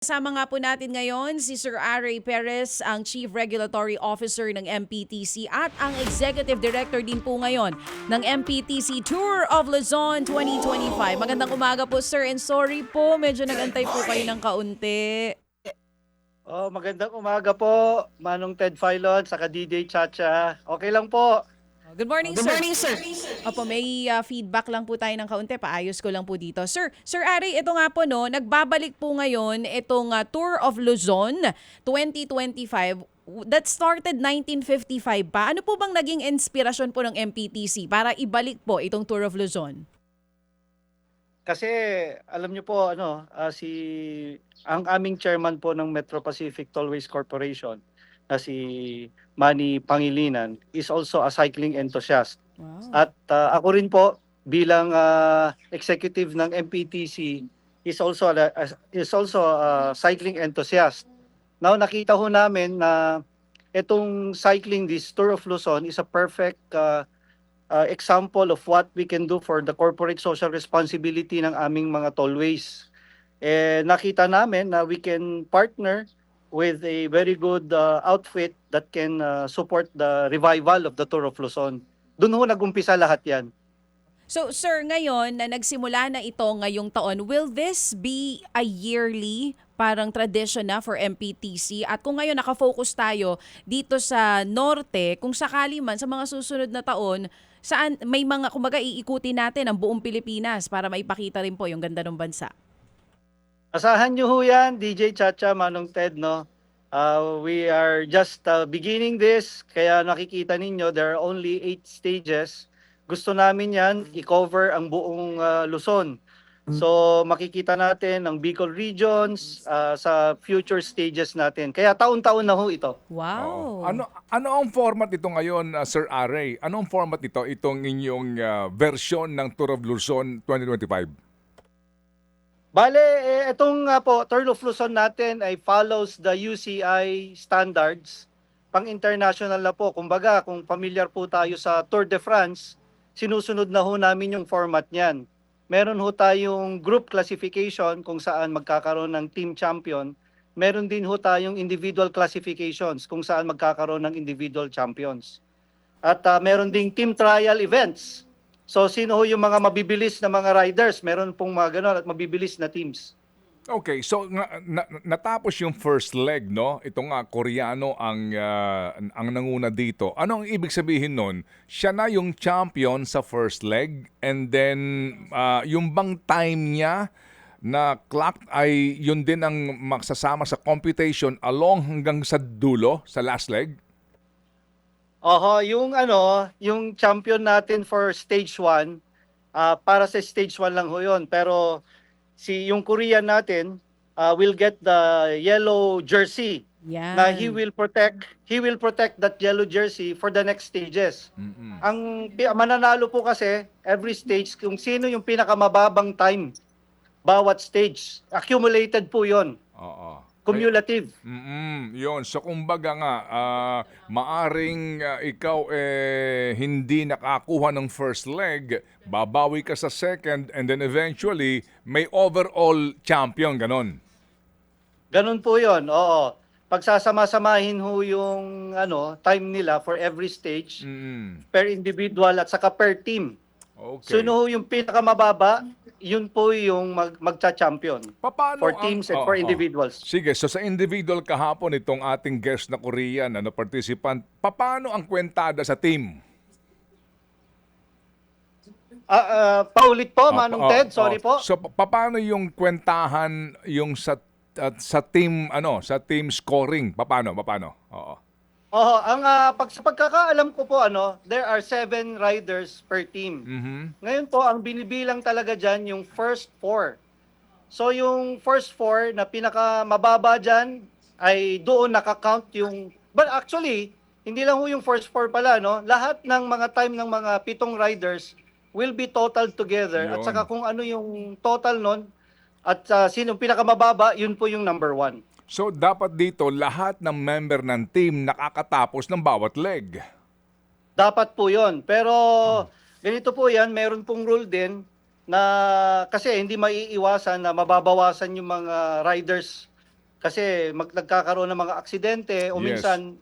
Kasama nga po natin ngayon si Sir Aray Perez, ang Chief Regulatory Officer ng MPTC at ang Executive Director din po ngayon ng MPTC Tour of Luzon 2025. Magandang umaga po, Sir, and sorry po, medyo nagantay po kayo ng kaunti. Magandang umaga po, Manong Ted Filon, saka DJ Chacha. Okay lang po. Good morning, sir. Opo, may feedback lang po tayo ng kaunti. Paayos ko lang po dito. Sir Aray, ito nga po, no, nagbabalik po ngayon itong Tour of Luzon 2025. That started 1955 pa. Ano po bang naging inspirasyon po ng MPTC para ibalik po itong Tour of Luzon? Kasi alam niyo po ang aming chairman po ng Metro Pacific Tollways Corporation na si Manny Pangilinan is also a cycling enthusiast. Wow. At ako rin po bilang executive ng MPTC is also a cycling enthusiast. Now nakita ho namin na itong this Tour of Luzon is a perfect example of what we can do for the corporate social responsibility ng aming mga tollways. Nakita namin na we can partner with a very good outfit that can support the revival of the Tour of Luzon. Doon ho nag-umpisa lahat yan. So, sir, ngayon na nagsimula na ito ngayong taon, will this be a yearly parang tradition na for MPTC? At kung ngayon nakafocus tayo dito sa Norte, kung sakali man sa mga susunod na taon, saan may mga, kumbaga, iikutin natin ang buong Pilipinas para maipakita rin po yung ganda ng bansa? Asahan nyo ho yan, DJ Chacha, Manong Ted, no? We are just beginning this, kaya nakikita ninyo, there are only 8 stages. Gusto namin yan, i-cover ang buong Luzon. So makikita natin ang Bicol regions sa future stages natin. Kaya taon-taon na ho ito. Wow! Ano ang format ito ngayon, Sir Aray? Ano ang format ito, itong inyong version ng Tour of Luzon 2025? Bale, itong Tour of Luzon natin ay follows the UCI standards. Pang-international na po. Kumbaga, kung familiar po tayo sa Tour de France, sinusunod na ho namin yung format niyan. Meron ho tayong group classification kung saan magkakaroon ng team champion. Meron din ho tayong individual classifications kung saan magkakaroon ng individual champions. At meron ding team trial events. So sino ho yung mga mabibilis na mga riders? Meron pong mga ganon at mabibilis na teams. Okay, so natapos yung first leg, no? Ito nga, Koreano ang nanguna dito. Ano ang ibig sabihin nun? Siya na yung champion sa first leg and then yung bang time niya na clock ay yun din ang magsasama sa computation along hanggang sa dulo, sa last leg? Yung champion natin for stage 1, para sa stage 1 lang ho yun. Pero yung Korean natin will get the yellow jersey. Yan. Na he will protect that yellow jersey for the next stages. Ang mananalo po kasi every stage kung sino yung pinakamababang time bawat stage. Accumulated po 'yon. Oo. Cumulative. Yun. So kumbaga nga, maaring ikaw hindi nakakuha ng first leg, babawi ka sa second, and then eventually may overall champion, ganon. Ganun po 'yon. Oo. Pagsasama-samahin ho yung time nila for every stage per individual at saka per team. Okay. Sino ho yung pinakamababa, yun po yung magcha-champion for teams and for individuals. Sige, so sa individual kahapon itong ating guest na Korean, participant, paano ang kwentada sa team? Paulit po, Manong Ted, sorry po. So paano yung kwentahan yung sa team sa team scoring? Paano? Oo. Sa pagkakaalam ko po, there are 7 riders per team. Ngayon po, ang binibilang talaga dyan yung first 4. So yung first 4 na pinakamababa dyan ay doon nakakount yung... But actually, hindi lang ho yung first 4 pala, no? Lahat ng mga time ng mga 7 riders will be totaled together. At Yun. saka kung ano yung total nun, at sino pinakamababa, yun po yung number 1. So dapat dito lahat ng member ng team nakakatapos ng bawat leg. Dapat po yon. Pero ganito po yan, meron pong rule din na kasi hindi maiiwasan na mababawasan yung mga riders kasi nagkakaroon ng mga aksidente o Yes. minsan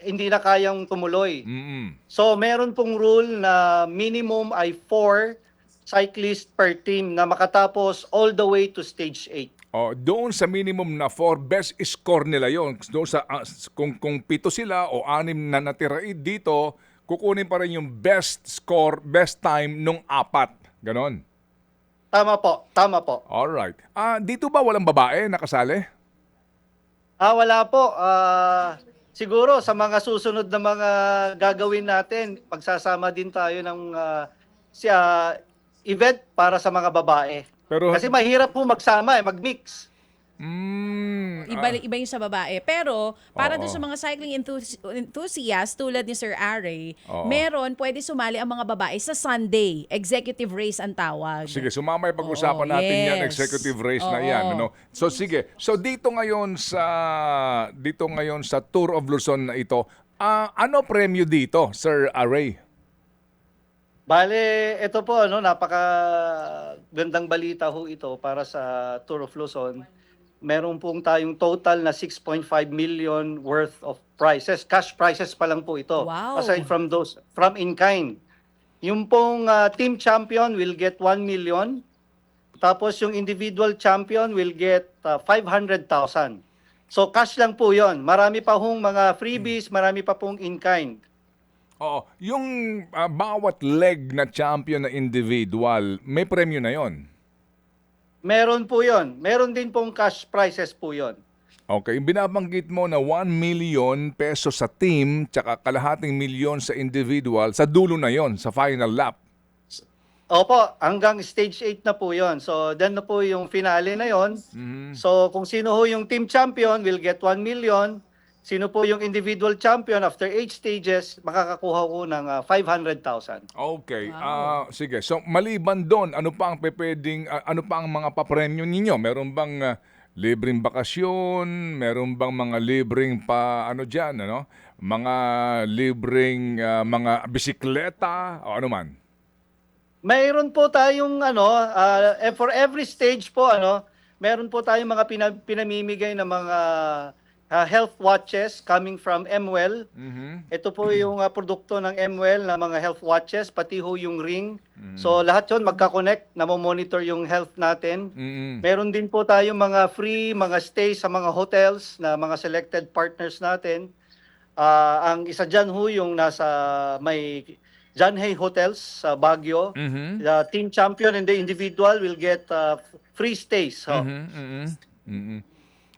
hindi na kayang tumuloy. Mm-mm. So meron pong rule na minimum ay 4 cyclists per team na makatapos all the way to stage 8. Oh, doon sa minimum na 4, best score nila yon. Doon sa kung 7 sila o 6 na natira dito, kukunin pa rin yung best score, best time nung 4. Ganon. Tama po, tama po. All right. Dito ba walang babae nakasali? Wala po. Siguro sa mga susunod na mga gagawin natin, pagsasama din tayo ng event para sa mga babae. Pero Kasi mahirap po magsama, mag-mix. Iba yung sa babae. Pero, para Oo. doon sa mga cycling enthusiasts tulad ni Sir Aray, Oo. pwede sumali ang mga babae sa Sunday. Executive race ang tawag. sige, sumamay pag-usapan Oo, natin yan, yes. executive race na Oo. yan, ano. So sige. So dito ngayon sa Tour of Luzon na ito, ano premyo dito, Sir Aray? Bale, ito po, napaka gandang balita ho ito para sa Tour of Luzon. Meron pong tayong total na 6.5 million worth of prizes. Cash prizes pa lang po ito. Wow. Aside from those, from in-kind. Yung pong team champion will get 1 million. Tapos yung individual champion will get 500,000. So cash lang po yon. Marami pa hong mga freebies, marami pa pong in-kind. Oo, yung bawat leg na champion na individual, may premyo na yon. Meron po yon. Meron din pong cash prizes po yon. Okay, yung binabanggit mo na 1 million pesos sa team tsaka kalahating milyon sa individual, sa dulo na yon, sa final lap. Opo, hanggang stage 8 na po yon. So, then na po yung finale na yon. So, kung sino ho yung team champion will get 1 million. Sino po yung individual champion after 8 stages, makakakuha ko ng 500,000. Okay. Wow. Sige. So maliban doon, ano pa ang ano pa ang mga papremyo ninyo? Meron bang libreng bakasyon? Meron bang mga libreng Mga libreng mga bisikleta o ano man? Mayroon po tayong for every stage po meron po tayong mga pinamimigay na mga health watches coming from MWell. Ito po yung produkto ng MWell na mga health watches, pati ho yung ring. So lahat 'yon magka-connect, na-monitor yung health natin. Meron din po tayong mga free mga stay sa mga hotels na mga selected partners natin. Ang isa diyan ho yung nasa may Janhay Hotels sa Baguio. The team champion and the individual will get free stays.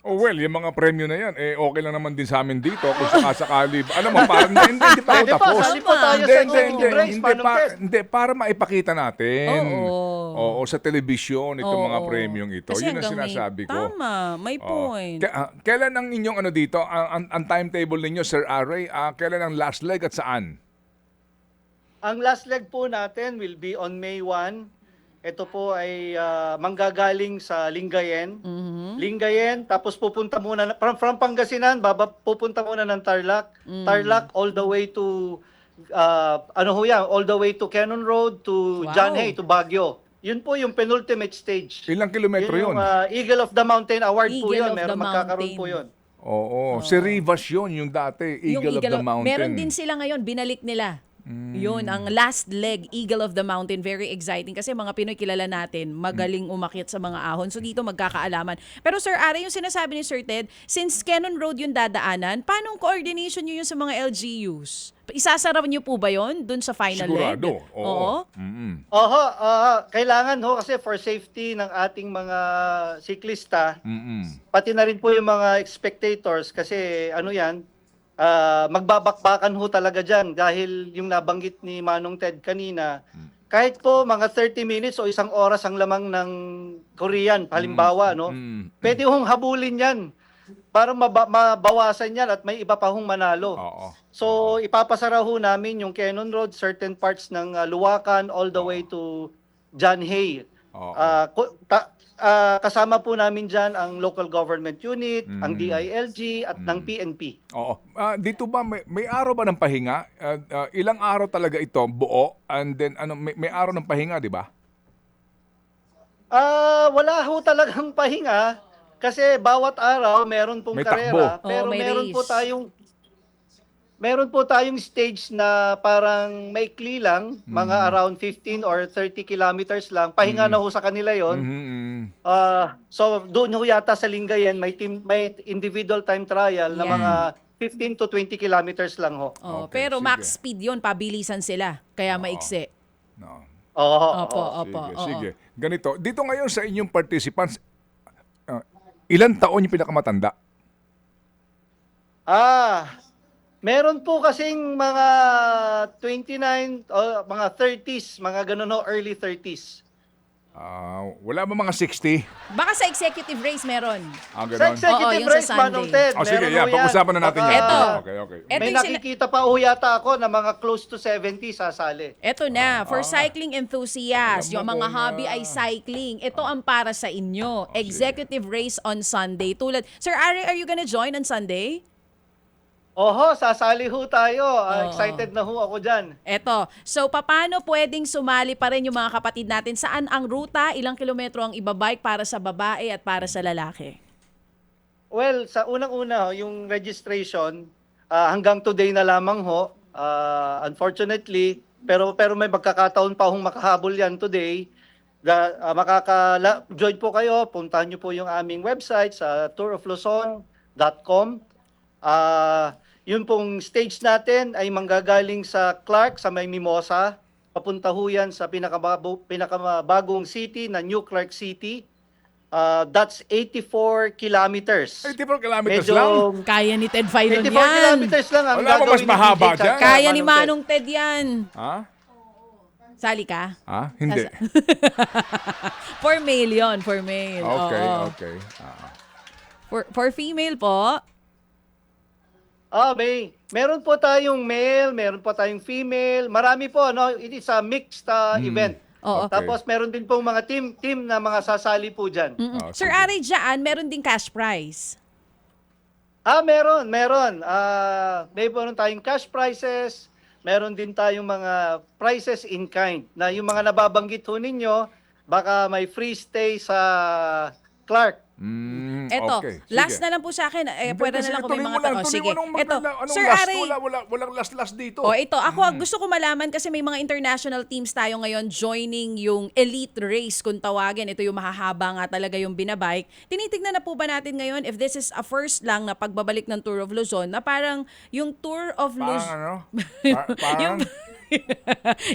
Oh well, yung mga premyo na yan, okay lang naman din sa amin dito kung sakasakali. Alam mo, parang hindi pa ako Pwede po, tapos. sali po tayo sa executive race, Manong Ted. Hindi, para maipakita natin. Oo. Oo, sa telebisyon, itong mga Oo. premyong ito. Kasi Yun ang hanggang sinasabi ko. Tama, may Oo. point. Kailan ang inyong dito, ang timetable ninyo, Sir Aray, kailan ang last leg at saan? Ang last leg po natin will be on May 1. Ito po ay manggagaling sa Lingayen. Lingayen, tapos pupunta muna, from Pangasinan, pupunta muna ng Tarlac. Tarlac all the way to, all the way to Cannon Road, to Wow. Janhay, to Baguio. Yun po yung penultimate stage. Ilang kilometro Yun yun? yung Eagle of the Mountain Award po Eagle yun. of the Meron magkakaroon Mountain. po yun. Oo. Si Rivas yun, yung dati, Eagle of the Mountain. Meron din sila ngayon, binalik nila. Yun, ang last leg, Eagle of the Mountain, very exciting. Kasi mga Pinoy kilala natin, magaling umakyat sa mga ahon. So dito magkakaalaman. Pero Sir Aray, yung sinasabi ni Sir Ted, since Cannon Road yung dadaanan, paano ang coordination nyo yung sa mga LGUs? Isasara nyo po ba yun dun sa final Sigurado. leg? Oo. Oho, kailangan ho kasi for safety ng ating mga siklista, pati na rin po yung mga spectators kasi magbabakbakan ho talaga dyan dahil yung nabanggit ni Manong Ted kanina, kahit po mga 30 minutes o isang oras ang lamang ng Korean, halimbawa, pwede hong habulin yan para mabawasan yan at may iba pa hong manalo. Oo. So ipapasara ho namin yung Cannon Road, certain parts ng Luwakan all the way to Janhay. Oo. Kasama po namin dyan ang local government unit, ang DILG at ng PNP. Oo. Dito ba may araw ba ng pahinga? Ilang araw talaga ito buo? And then may araw ng pahinga, di ba? Wala ho talagang pahinga. Kasi bawat araw meron pong May karera, takbo. pero Oo, may race. meron po tayong stage na parang maikli lang, mga around 15 or 30 kilometers lang. Pahinga na ho sa kanila 'yon. Mhm. So doon ho yata sa Lingayen may individual time trial na Yan. mga 15 to 20 kilometers lang ho. Oh, Okay, pero sige. max speed 'yon, pabilisan sila. Kaya maiksi. No. Oo. Opo, oo. opo. Sige, oo. sige. Ganito, dito ngayon sa inyong participants, ilan taon yung pinakamatanda? Meron po kasing mga 29 o mga 30s, mga ganun ho, early 30s. Wala ba mga 60? Baka sa executive race meron. Sa Ganon. executive yung sa race, Manong Sunday. Ted, Sige, meron yan. ho Pag-usapan na natin Baka- yan. Eto. Okay, okay. Eto May yung sina- nakikita pa ho yata ako na mga close to 70 sasali. Eto na, for cycling enthusiasts, Alam yung mo mga kung, hobby ay cycling. Ito ang para sa inyo. Executive race on Sunday. Sir Ari, are you gonna join on Sunday? Oho, sasali ho tayo. Oo. Excited na ho ako dyan. Eto. So, paano pwedeng sumali pa rin yung mga kapatid natin? Saan ang ruta? Ilang kilometro ang ibabike para sa babae at para sa lalaki? Well, sa unang-una ho, yung registration, hanggang today na lamang ho. Unfortunately, pero may magkakataon pa hong makahabol yan today. Makaka-join po kayo, puntahan nyo po yung aming website sa tourofluzon.com. Yun pong stage natin ay manggagaling sa Clark sa may Mimosa. Papunta ho yan sa pinakamabagong city na New Clark City. That's 84 kilometers. 84 kilometers Medyo lang? Kaya ni Ted Filon 84 yan. kilometers lang ang Wala ba gagawin mas ni mahaba DJ Chat. dyan? Kaya ni Ted. Manong Ted yan. Ha? Sali ka? Hindi. For male yun, for male. Okay, Oo. okay. For female po, Meron po tayong male, meron po tayong female. Marami po, no? It is a mixed event. Oo. Okay. Tapos meron din pong mga team na mga sasali po dyan. Sir sige. Ari, dyan, meron ding cash prize. Meron. Meron tayong cash prizes, meron din tayong mga prizes in kind na yung mga nababanggit ho ninyo, baka may free stay sa Clark. Eto, okay. last Sige. na lang po sa akin. Pwede na Sige, lang kung may tuloy mga mo lang, tanong. tuloy Sige. mo nung Eto, anong Sir last? Ari. Walang last dito. Ito. Ako, gusto ko malaman kasi may mga international teams tayo ngayon joining yung elite race kung tawagin. Ito yung mahahaba nga talaga yung binabike. Tinitignan na po ba natin ngayon if this is a first lang na pagbabalik ng Tour of Luzon na parang yung Tour of Parang Luzon... ano? Parang...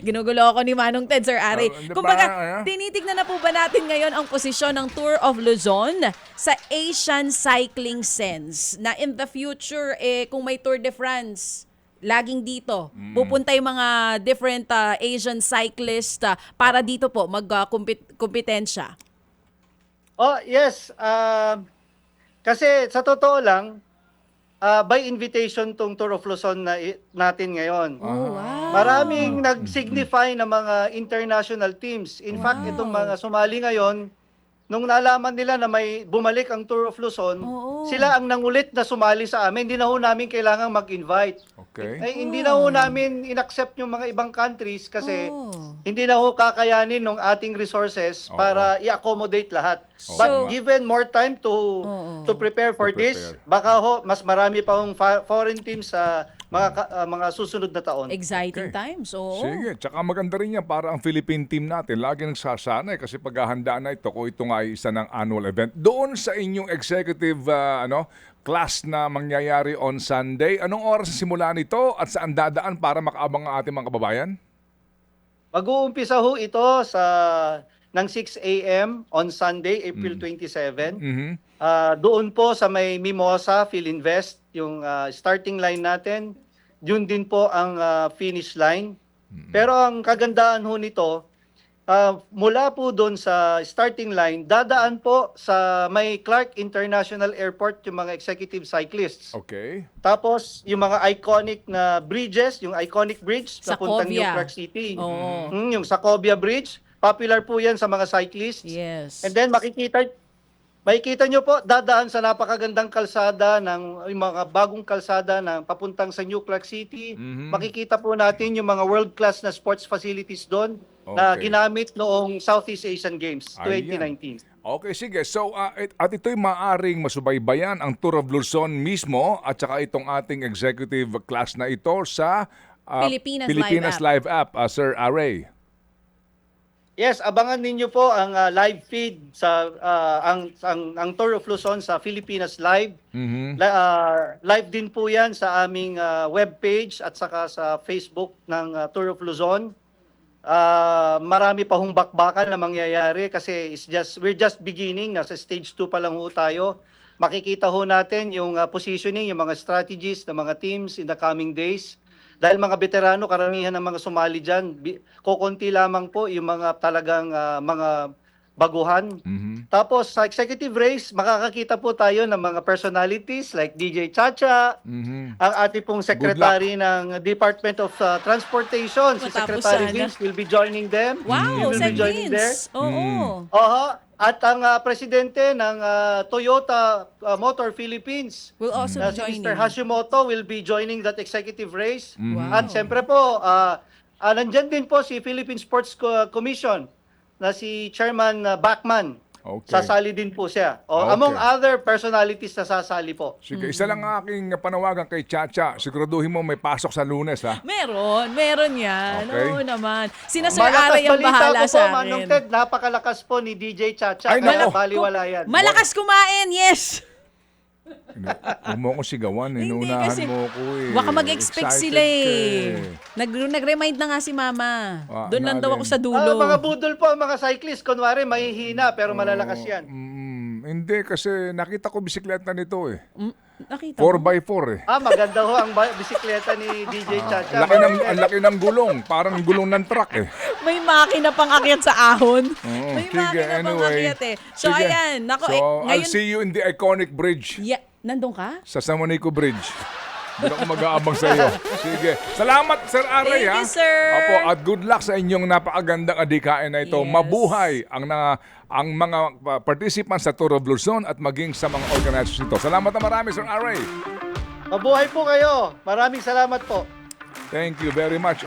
Ginugulo ako ni Manong Ted, Sir Ari. Hindi, Kumbaga, parang, tinitignan na po ba natin ngayon ang posisyon ng Tour of Luzon sa Asian cycling sense na in the future, kung may Tour de France, laging dito. Pupunta yung mga different Asian cyclists para dito po mag-kompetensya. Yes. Kasi sa totoo lang, by invitation tong Tour of Luzon natin ngayon. Oh, wow. Maraming nag-signify na mga international teams. In fact, itong mga sumali ngayon, nung nalaman nila na may bumalik ang Tour of Luzon, Oo. sila ang nangulit na sumali sa amin. Hindi na ho namin kailangang mag-invite. Okay. Hindi na ho namin in-accept yung mga ibang countries kasi Oh. hindi na ho kakayanin ng ating resources Oo. para i-accommodate lahat. Oo. But So- given more time to Oo. prepare for To this, prepare. baka ho mas marami pa hong foreign teams sa mga susunod na taon. Exciting Okay. times. Oo. Sige, tsaka maganda rin yan para ang Philippine team natin lagi nagsasanay kasi paghahanda na ito kung ito nga ay isa ng annual event. Doon sa inyong executive class na mangyayari on Sunday, anong oras ang simula nito at saan dadaan para makaabang ang ating mga kababayan? Mag-uumpisa ho ito ng 6 a.m. on Sunday, April 27. Mhm. Doon po sa may Mimosa, Philinvest, yung starting line natin. Yun din po ang finish line. Pero ang kagandahan ho nito, mula po doon sa starting line, dadaan po sa may Clark International Airport yung mga executive cyclists. Okay. Tapos yung mga iconic na bridges, yung iconic bridge papuntang New Sacovia. Clark City. Oo. Yung Sacovia Bridge, popular po yan sa mga cyclists. Yes. And then makikita nyo po, dadaan sa napakagandang kalsada yung mga bagong kalsada ng papuntang sa New Clark City. Mhm. Makikita po natin yung mga world-class na sports facilities doon na Okay. ginamit noong Southeast Asian Games Ayan. 2019. Okay, sige. So, at ito'y maaring masubaybayan ang Tour of Luzon mismo at saka itong ating executive class na ito sa Pilipinas Live App, Sir Aray. Yes, abangan ninyo po ang live feed sa ang Tour of Luzon sa Filipinas Live. Live din po 'yan sa aming webpage at saka sa Facebook ng Tour of Luzon. Marami pa hong bakbakan na mangyayari kasi we're just beginning, nasa stage 2 pa lang ho tayo. Makikita ho natin yung positioning, yung mga strategies ng mga teams in the coming days. Dahil mga veterano, karamihan ng mga sumali dyan, kukunti lamang po yung mga talagang mga baguhan. Tapos sa executive race, makakakita po tayo ng mga personalities like DJ Chacha, ang ating pong secretary ng Department of Transportation, si Matapos Secretary sana. Vince, will be joining them. Wow, He will Sir be joining there. Vince. Oo. Oho. At ang presidente ng Toyota Motor Philippines, Will also na be si joining. Mr. Hashimoto, will be joining that executive race. Wow. At siyempre po, nandyan din po si Philippine Sports Commission na si Chairman Bachman. Okay. Sasali din po siya. Okay. Among other personalities na sasali po. Sige, isa lang ang aking panawagan kay Chacha. Siguraduhin mo may pasok sa Lunes, ha? Meron yan. Okay. Oo naman. Sina Sir Malakas Aray ang balita bahala ko po, sa Manong akin. Ted, napakalakas po ni DJ Chacha. Ay, Kaya nako. baliwala yan. Malakas kumain, yes! Huwag mo akong sigawan. Hindi, Inuunahan kasi mo ko eh. Baka mag-expect Excited sila ka eh. Nag-remind na nga si Mama. Doon lang daw nalin. ako sa dulo. Mga budol po, mga cyclist, kunwari, mahihina, pero malalakas yan. Hindi, kasi nakita ko bisikleta nito eh. Nakita 4x4 eh. Maganda ho ang bisikleta ni DJ Chacha. Ang laki ng gulong. Parang gulong ng truck eh. May makina pang akyat sa ahon. Oo, May sige, makina pang anyway. akyat eh. So Sige. ayan, nako So, ngayon. I'll see you in the iconic bridge. Yeah, nandun ka? Sa San Monico Bridge. Doon ako mag-aabang sa iyo. Sige. Salamat, Sir Aray, Thank ha? you, sir. Opo, at good luck sa inyong napakagandang adikain na ito. Yes. Mabuhay ang mga participants sa Tour of Luzon at maging sa mga organizers nito. Salamat na marami, Sir Aray. Mabuhay po kayo. Maraming salamat po. Thank you very much.